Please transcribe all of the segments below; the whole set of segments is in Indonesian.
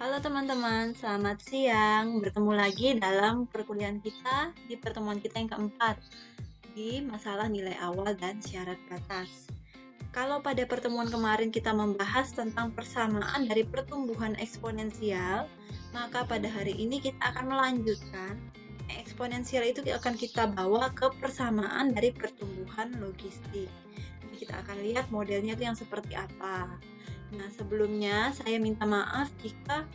Halo teman-teman, selamat siang. Bertemu lagi dalam perkuliahan kita di pertemuan kita yang keempat di masalah nilai awal dan syarat batas. Kalau pada pertemuan kemarin kita membahas tentang persamaan dari pertumbuhan eksponensial, maka pada hari ini kita akan melanjutkan. Eksponensial itu akan kita bawa ke persamaan dari pertumbuhan logistik. Jadi kita akan lihat modelnya itu yang seperti apa. Nah, sebelumnya saya minta maaf jika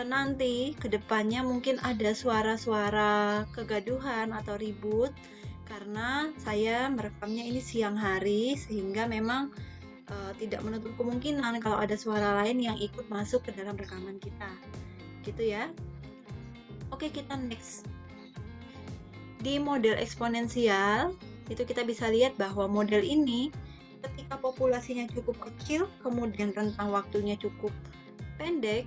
nanti ke depannya mungkin ada suara-suara kegaduhan atau ribut karena saya merekamnya ini siang hari sehingga memang tidak menutup kemungkinan kalau ada suara lain yang ikut masuk ke dalam rekaman kita. Gitu ya. Oke, kita next. Di model eksponensial, itu kita bisa lihat bahwa model ini ketika populasinya cukup kecil, kemudian rentang waktunya cukup pendek,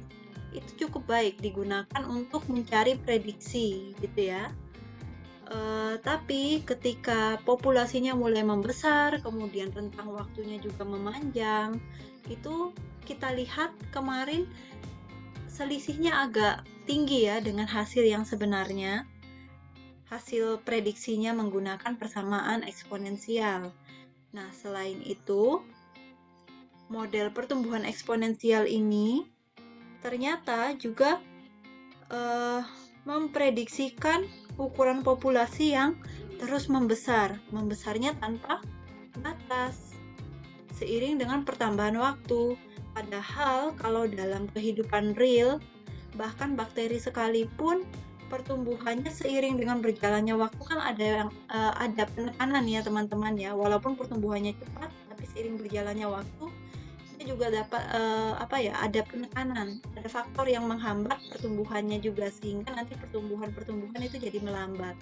itu cukup baik digunakan untuk mencari prediksi gitu ya. Tapi ketika populasinya mulai membesar, kemudian rentang waktunya juga memanjang, itu kita lihat kemarin selisihnya agak tinggi ya dengan hasil yang sebenarnya. Hasil prediksinya menggunakan persamaan eksponensial. Nah, selain itu, model pertumbuhan eksponensial ini ternyata juga memprediksikan ukuran populasi yang terus membesar, membesarnya tanpa batas, seiring dengan pertambahan waktu. Padahal kalau dalam kehidupan real, bahkan bakteri sekalipun pertumbuhannya seiring dengan berjalannya waktu kan ada penekanan ya teman-teman ya, walaupun pertumbuhannya cepat, tapi seiring berjalannya waktu kita juga dapat ada penekanan, ada faktor yang menghambat pertumbuhannya juga sehingga nanti pertumbuhan itu jadi melambat.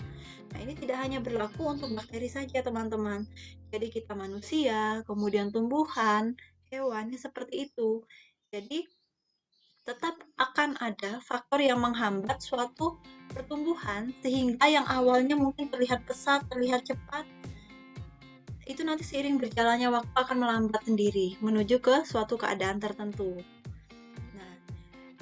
Nah, ini tidak hanya berlaku untuk bakteri saja teman-teman. Jadi kita manusia, kemudian tumbuhan, hewan seperti itu. Jadi tetap akan ada faktor yang menghambat suatu pertumbuhan sehingga yang awalnya mungkin terlihat pesat, terlihat cepat, itu nanti seiring berjalannya waktu akan melambat sendiri menuju ke suatu keadaan tertentu. Nah,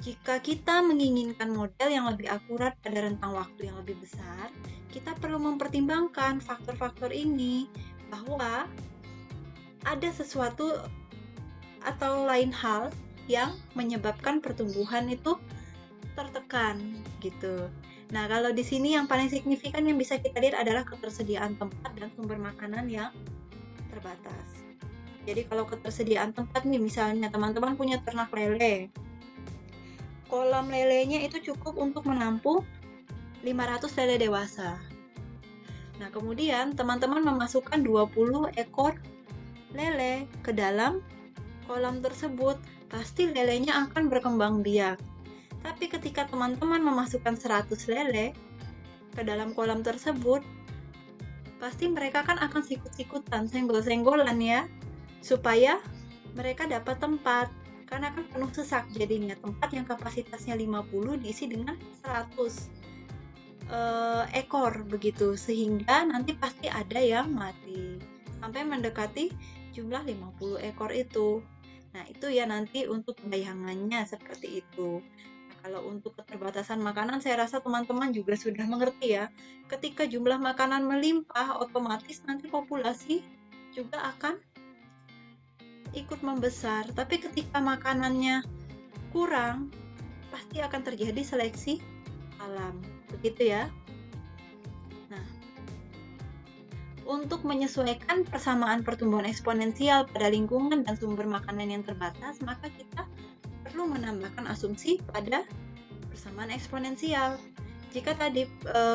jika kita menginginkan model yang lebih akurat pada rentang waktu yang lebih besar, kita perlu mempertimbangkan faktor-faktor ini bahwa ada sesuatu atau lain hal yang menyebabkan pertumbuhan itu tertekan gitu. Nah, kalau di sini yang paling signifikan yang bisa kita lihat adalah ketersediaan tempat dan sumber makanan yang terbatas. Jadi kalau ketersediaan tempat nih, misalnya teman-teman punya ternak lele, kolam lelenya itu cukup untuk menampung 500 lele dewasa. Nah, kemudian teman-teman memasukkan 20 ekor lele ke dalam kolam tersebut, pasti lelenya akan berkembang biak. Tapi ketika teman-teman memasukkan 100 lele ke dalam kolam tersebut, pasti mereka kan akan sikut-sikutan, senggol-senggolan ya, supaya mereka dapat tempat. Karena kan penuh sesak jadinya, tempat yang kapasitasnya 50 diisi dengan 100 ekor begitu, sehingga nanti pasti ada yang mati sampai mendekati jumlah 50 ekor itu. Nah, itu ya nanti untuk bayangannya seperti itu. Nah, kalau untuk keterbatasan makanan, saya rasa teman-teman juga sudah mengerti ya. Ketika jumlah makanan melimpah, otomatis nanti populasi juga akan ikut membesar. Tapi ketika makanannya kurang, pasti akan terjadi seleksi alam. Begitu ya. Nah, untuk menyesuaikan persamaan pertumbuhan eksponensial pada lingkungan dan sumber makanan yang terbatas, maka kita perlu menambahkan asumsi pada persamaan eksponensial. Jika tadi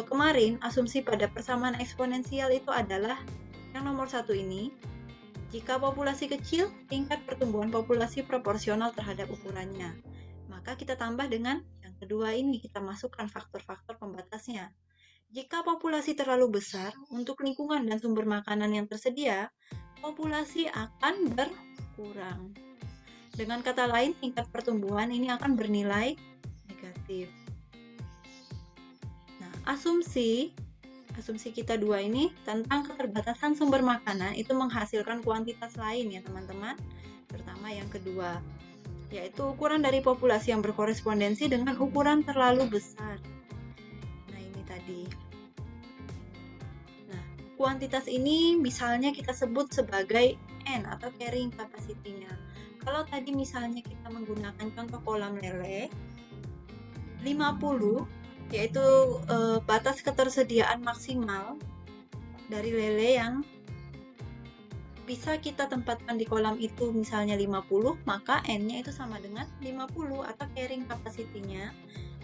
kemarin asumsi pada persamaan eksponensial itu adalah yang nomor 1 ini, jika populasi kecil, tingkat pertumbuhan populasi proporsional terhadap ukurannya. Maka kita tambah dengan yang kedua ini, kita masukkan faktor-faktor pembatasnya. Jika populasi terlalu besar untuk lingkungan dan sumber makanan yang tersedia, populasi akan berkurang. Dengan kata lain, tingkat pertumbuhan ini akan bernilai negatif. Nah, asumsi kita dua ini tentang keterbatasan sumber makanan itu menghasilkan kuantitas lain ya teman-teman, terutama yang kedua. yaitu ukuran dari populasi yang berkorespondensi dengan ukuran terlalu besar. Nah, ini tadi. Nah, kuantitas ini misalnya kita sebut sebagai N atau carrying capacity-nya. Kalau tadi misalnya kita menggunakan contoh kolam lele, 50 yaitu batas ketersediaan maksimal dari lele yang bisa kita tempatkan di kolam itu misalnya 50, maka N-nya itu sama dengan 50 atau carrying capacity-nya.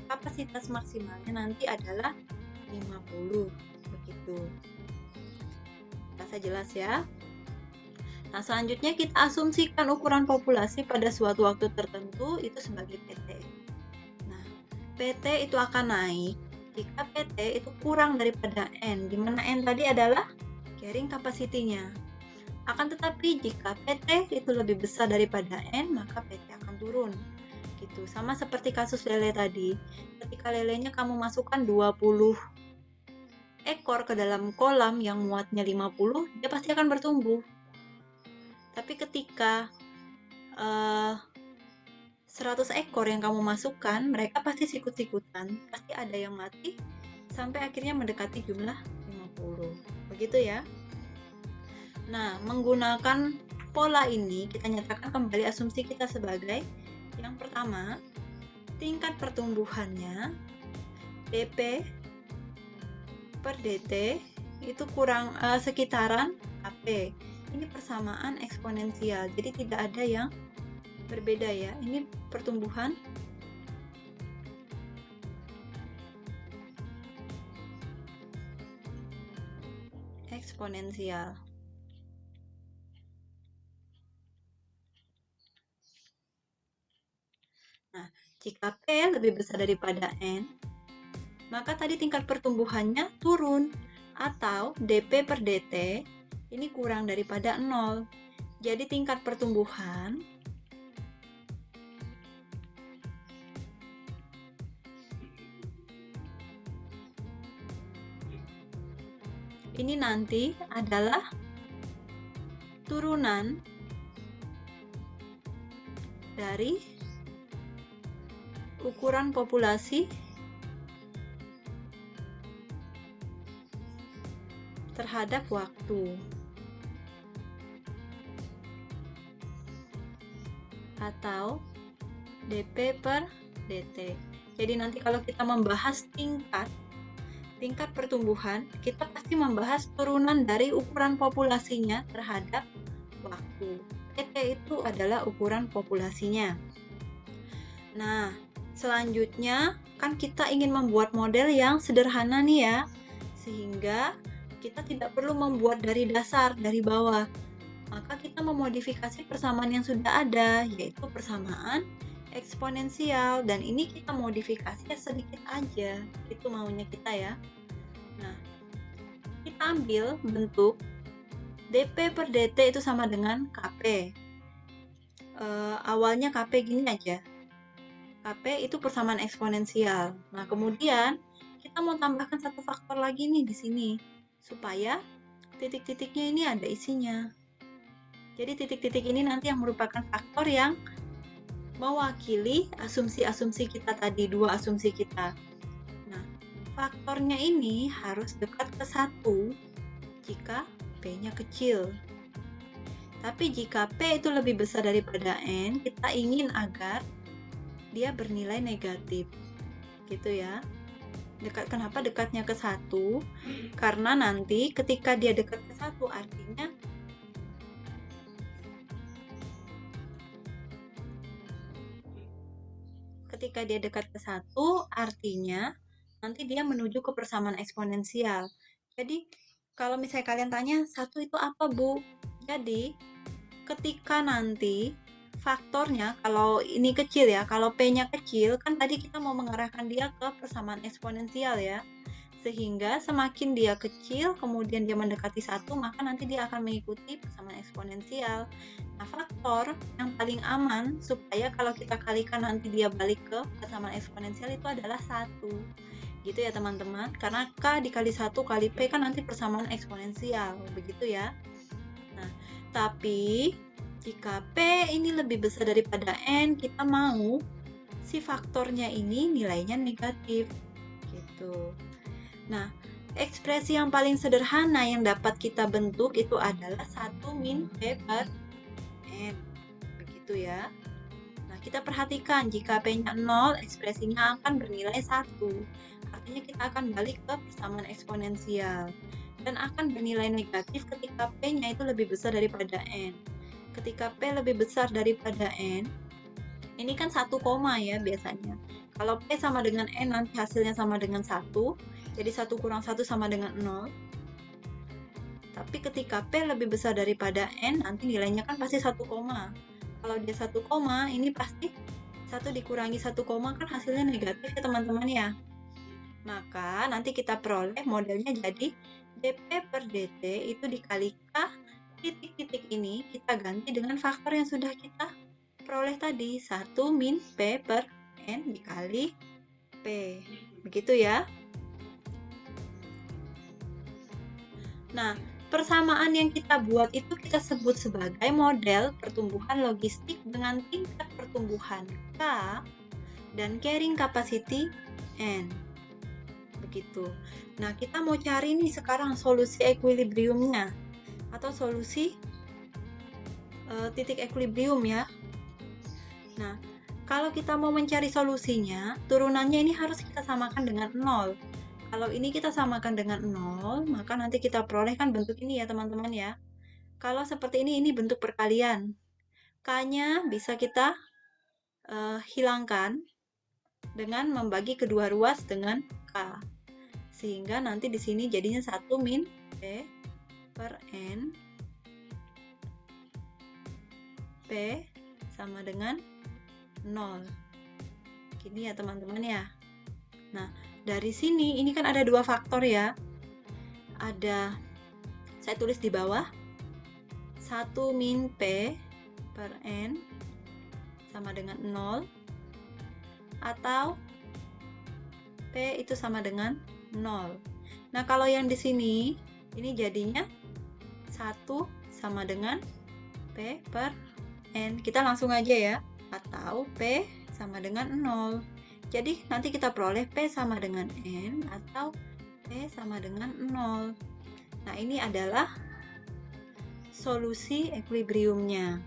Kapasitas maksimalnya nanti adalah 50. Begitu. Rasa jelas ya? Nah, selanjutnya kita asumsikan ukuran populasi pada suatu waktu tertentu itu sebagai PT. Nah, PT itu akan naik jika PT itu kurang daripada N, di mana N tadi adalah carrying capacity-nya. Akan tetapi jika PT itu lebih besar daripada N, maka PT akan turun. Gitu. Sama seperti kasus lele tadi. Ketika lelenya kamu masukkan 20 ekor ke dalam kolam yang muatnya 50, dia pasti akan bertumbuh. Tapi ketika 100 ekor yang kamu masukkan, mereka pasti sikut-sikutan. Pasti ada yang mati sampai akhirnya mendekati jumlah 50. Begitu ya. Nah, menggunakan pola ini, kita nyatakan kembali asumsi kita sebagai yang pertama, tingkat pertumbuhannya dp per dt itu kurang sekitaran Kp. Ini persamaan eksponensial, jadi tidak ada yang berbeda ya. Ini pertumbuhan eksponensial. Nah, jika P lebih besar daripada N, maka tadi tingkat pertumbuhannya turun, atau dP per dt ini kurang daripada 0. Jadi tingkat pertumbuhan ini nanti adalah turunan dari ukuran populasi terhadap waktu atau dP per dt. Jadi nanti kalau kita membahas tingkat pertumbuhan, kita pasti membahas turunan dari ukuran populasinya terhadap waktu. dt itu adalah ukuran populasinya. Nah, selanjutnya kan kita ingin membuat model yang sederhana nih ya, sehingga kita tidak perlu membuat dari dasar, dari bawah. Maka kita memodifikasi persamaan yang sudah ada, yaitu persamaan eksponensial, dan ini kita modifikasi sedikit aja, itu maunya kita ya. Nah, kita ambil bentuk dP per dt itu sama dengan Kp. Awalnya Kp gini aja. Kp itu persamaan eksponensial. Nah, kemudian kita mau tambahkan satu faktor lagi nih di sini, supaya titik-titiknya ini ada isinya. Jadi titik-titik ini nanti yang merupakan faktor yang mewakili asumsi-asumsi kita tadi, dua asumsi kita. Nah, faktornya ini harus dekat ke 1 jika P-nya kecil. Tapi jika P itu lebih besar daripada N, kita ingin agar dia bernilai negatif. Gitu ya. Kenapa dekatnya ke 1? Karena nanti ketika dia dekat ke 1 artinya ketika dia dekat ke 1 artinya nanti dia menuju ke persamaan eksponensial. Jadi kalau misalnya kalian tanya 1 itu apa, Bu? Jadi ketika nanti faktornya, kalau ini kecil ya, kalau P-nya kecil, kan tadi kita mau mengarahkan dia ke persamaan eksponensial ya. Sehingga semakin dia kecil, kemudian dia mendekati 1, maka nanti dia akan mengikuti persamaan eksponensial. Nah, faktor yang paling aman supaya kalau kita kalikan nanti dia balik ke persamaan eksponensial itu adalah 1. Gitu ya teman-teman, karena K dikali 1 kali P kan nanti persamaan eksponensial, begitu ya. Nah, tapi Jika P ini lebih besar daripada N, kita mau si faktornya ini nilainya negatif. Gitu. Nah, ekspresi yang paling sederhana yang dapat kita bentuk itu adalah 1 min P per N. Begitu ya. Nah, kita perhatikan jika P-nya 0, ekspresinya akan bernilai 1. Artinya kita akan balik ke persamaan eksponensial. Dan akan bernilai negatif ketika P-nya itu lebih besar daripada N. Ketika P lebih besar daripada N, ini kan 1 koma ya biasanya. Kalau P sama dengan N, nanti hasilnya sama dengan 1. Jadi 1 kurang 1 sama dengan 0. Tapi ketika P lebih besar daripada N, nanti nilainya kan pasti 1 koma. Kalau dia 1 koma, ini pasti 1 dikurangi 1 koma kan hasilnya negatif ya teman-teman ya. Maka nanti kita peroleh modelnya jadi dP per dt itu dikali K titik-titik ini kita ganti dengan faktor yang sudah kita peroleh tadi, 1 min P per N dikali P. Begitu ya. Nah, persamaan yang kita buat itu kita sebut sebagai model pertumbuhan logistik dengan tingkat pertumbuhan K dan carrying capacity N. Begitu. Nah, kita mau cari nih sekarang solusi equilibriumnya atau solusi titik equilibrium ya. Nah, kalau kita mau mencari solusinya, turunannya ini harus kita samakan dengan 0. Kalau ini kita samakan dengan 0, maka nanti kita peroleh kan bentuk ini ya teman-teman ya. Kalau seperti ini bentuk perkalian. K-nya bisa kita hilangkan dengan membagi kedua ruas dengan K. Sehingga nanti di sini jadinya 1 min P per N. P sama dengan 0. Gini ya teman-teman ya. Nah, dari sini ini kan ada dua faktor ya. Ada, saya tulis di bawah, 1 min P per N sama dengan 0 atau P itu sama dengan 0. Nah, kalau yang di sini ini jadinya 1 sama dengan P per N. Kita langsung aja ya. Atau P sama dengan 0. Jadi nanti kita peroleh P sama dengan N atau P sama dengan 0. Nah, ini adalah solusi equilibriumnya.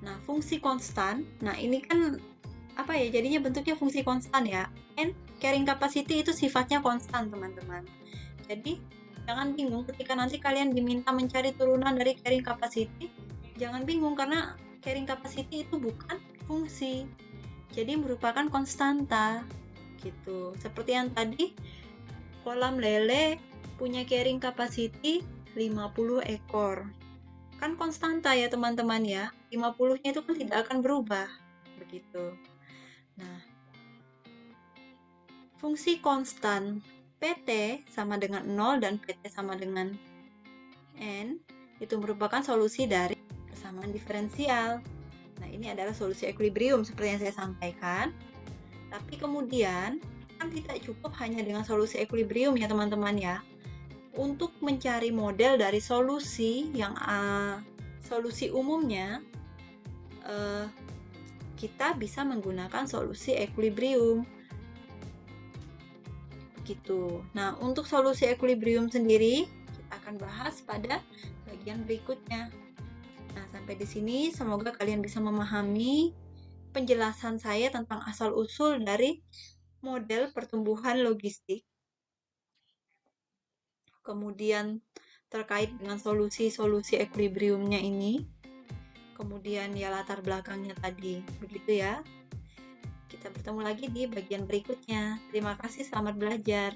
Nah, fungsi konstan. Nah, ini kan apa ya? Jadinya bentuknya fungsi konstan ya. N carrying capacity itu sifatnya konstan, teman-teman. Jadi, jangan bingung ketika nanti kalian diminta mencari turunan dari carrying capacity. Jangan bingung karena carrying capacity itu bukan fungsi. Jadi merupakan konstanta. Gitu. Seperti yang tadi, kolam lele punya carrying capacity 50 ekor. Kan konstanta ya teman-teman ya. 50-nya itu kan tidak akan berubah. Begitu. Nah, fungsi konstan PT sama dengan 0 dan PT sama dengan N itu merupakan solusi dari persamaan diferensial. Nah, ini adalah solusi equilibrium seperti yang saya sampaikan. Tapi kemudian kan tidak cukup hanya dengan solusi equilibrium ya teman-teman ya. Untuk mencari model dari solusi yang solusi umumnya, kita bisa menggunakan solusi equilibrium. Begitu. Nah, untuk solusi equilibrium sendiri kita akan bahas pada bagian berikutnya. Nah, sampai di sini semoga kalian bisa memahami penjelasan saya tentang asal-usul dari model pertumbuhan logistik. Kemudian terkait dengan solusi-solusi equilibriumnya ini. Kemudian ya latar belakangnya tadi. Begitu ya. Kita bertemu lagi di bagian berikutnya. Terima kasih, selamat belajar.